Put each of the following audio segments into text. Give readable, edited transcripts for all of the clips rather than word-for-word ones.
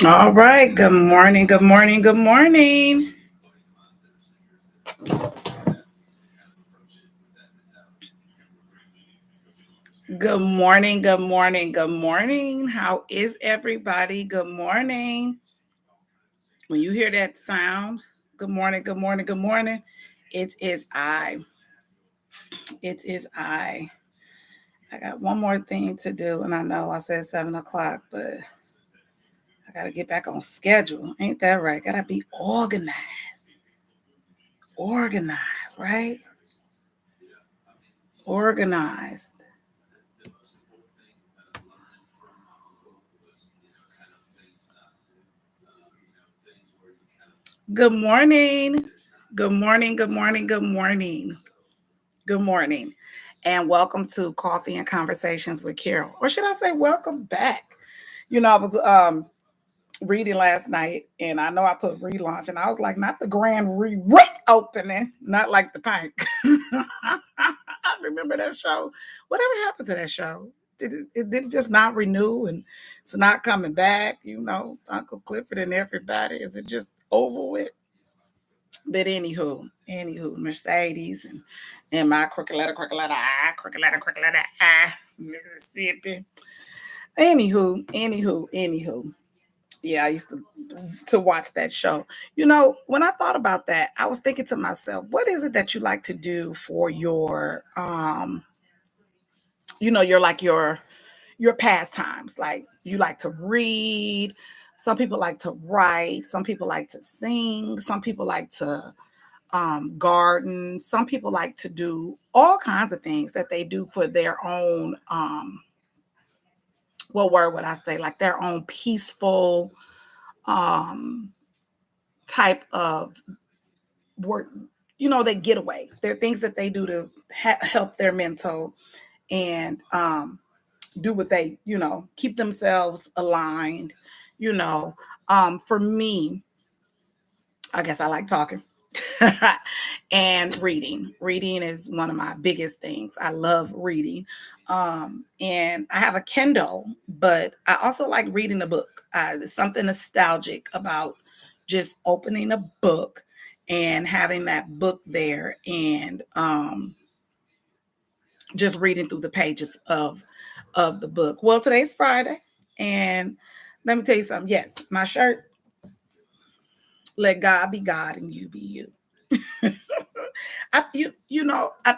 All right. Good morning. Good morning. Good morning. Good morning. Good morning. Good morning. How is everybody? Good morning. When you hear that sound, good morning. Good morning. Good morning. It is I. It is I. I got one more thing to do, and I know I said 7 o'clock, but I got to get back on schedule. Ain't that right? Got to be organized. Organized, right? Organized. Good morning. Good morning. Good morning. Good morning. Good morning. And welcome to Coffee and Conversations with Carol. Or should I say welcome back? I was reading last night and I know I put relaunch and I was like, not the grand reopening, not like the pint. I remember that show. Whatever happened to that show? Did it just not renew and it's not coming back? Uncle Clifford and everybody. Is it just over with? But anywho, Mercedes and my crooked letter I, Mississippi. Anywho. Yeah, I used to watch that show. When I thought about that, I was thinking to myself, what is it that you like to do for your your pastimes? Like you like to read, some people like to write, some people like to sing, some people like to garden. Some people like to do all kinds of things that they do for their own, what word would I say? Like their own peaceful um, type of work. They get away. There are things that they do to help their mental and do what they, keep themselves aligned. You know, for me, I guess I like talking. And reading. Reading is one of my biggest things. I love reading. And I have a Kindle, but I also like reading a book. There's something nostalgic about just opening a book and having that book there and just reading through the pages of the book. Well, today's Friday, and let me tell you something. Yes, my shirt, let God be God and you be you. I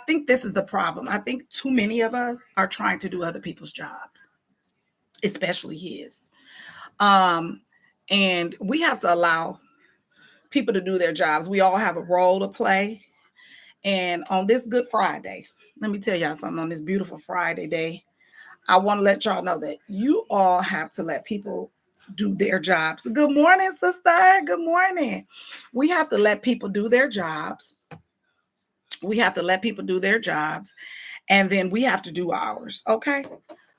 think this is the problem. I think too many of us are trying to do other people's jobs, especially his. Um, and we have to allow people to do their jobs. We all have a role to play. And on this Good Friday, let me tell y'all something. On this beautiful Friday day, I want to let y'all know that you all have to let people do their jobs. Good morning, sister. Good morning. We have to let people do their jobs. We have to let people do their jobs, and then we have to do ours. Okay.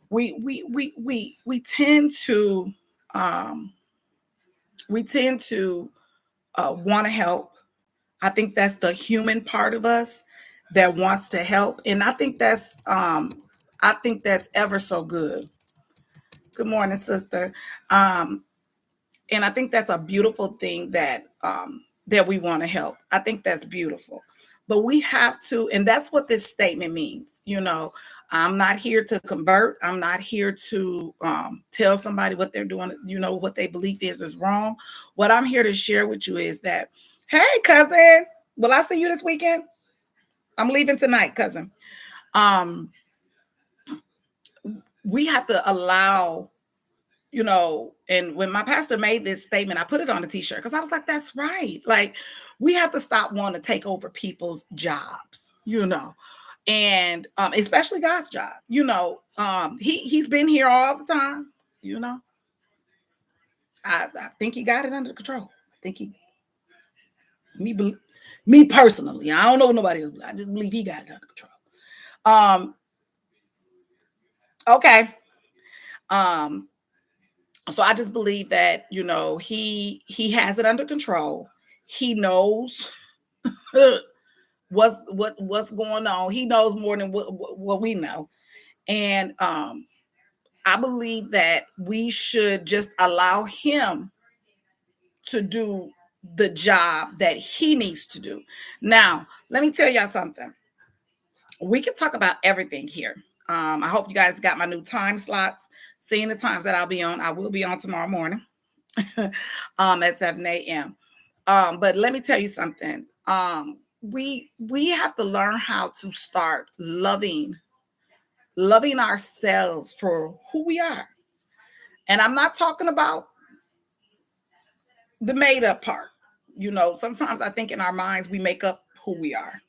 We tend to um we tend to want to help. I think that's the human part of us that wants to help, and I think that's ever so good. Good morning, sister. um and I think that's a beautiful thing that we want to help. I think that's beautiful. But we have to, and that's what this statement means. I'm not here to convert. I'm not here to tell somebody what they're doing, what they believe is wrong. What I'm here to share with you is that, hey, cousin, will I see you this weekend? I'm leaving tonight, cousin. Um, we have to allow, and when my pastor made this statement, I put it on the t-shirt because I was like, that's right. Like, we have to stop wanting to take over people's jobs, and especially God's job. He's been here all the time. you know I think he got it under control. I think me me personally, I don't know nobody else. I just believe he got it under control. um okay. um so I just believe that he has it under control. He knows what's going on. He knows more than what we know. And I believe that we should just allow him to do the job that he needs to do. Now, let me tell y'all something. We can talk about everything here. I hope you guys got my new time slots, seeing the times that I'll be on. I will be on tomorrow morning at 7 a.m. But let me tell you something. We have to learn how to start loving ourselves for who we are. And I'm not talking about the made up part. Sometimes I think in our minds we make up who we are.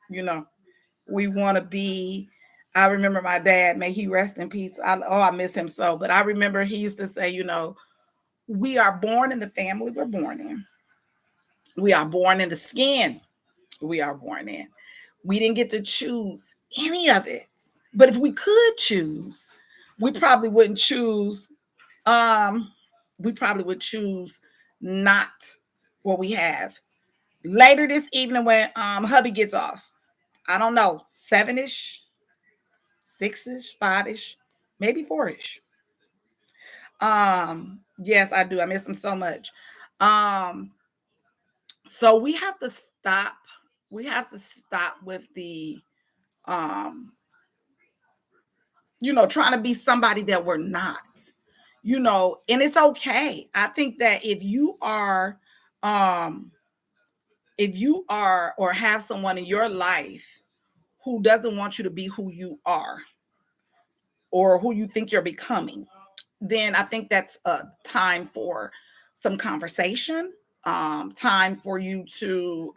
You know, we want to be. I remember my dad, may he rest in peace. I miss him so. But I remember he used to say, we are born in the family we're born in. We are born in the skin we are born in. We didn't get to choose any of it. But if we could choose, we probably wouldn't choose. We probably would choose not what we have. Later this evening when hubby gets off, I don't know, 7-ish, 6-ish, 5-ish, maybe 4-ish. Yes, I do. I miss him so much. Um, so we have to stop. We have to stop with the um, trying to be somebody that we're not. And it's okay. I think that um if you are or have someone in your life who doesn't want you to be who you are or who you think you're becoming, then I think that's a time for some conversation, time for you to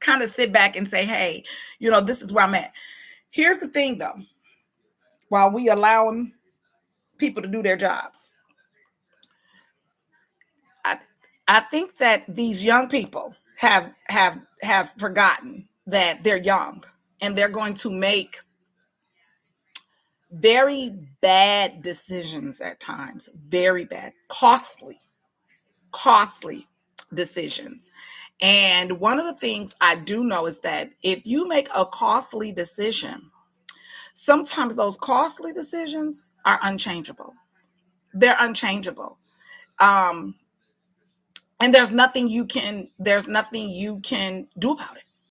kind of sit back and say, hey, this is where I'm at. Here's the thing though, while we allowing people to do their jobs, I think that these young people have forgotten that they're young and they're going to make very bad decisions at times, very bad, costly decisions. And one of the things I do know is that if you make a costly decision, sometimes those costly decisions are unchangeable. They're unchangeable. Um, and there's nothing you can do about it.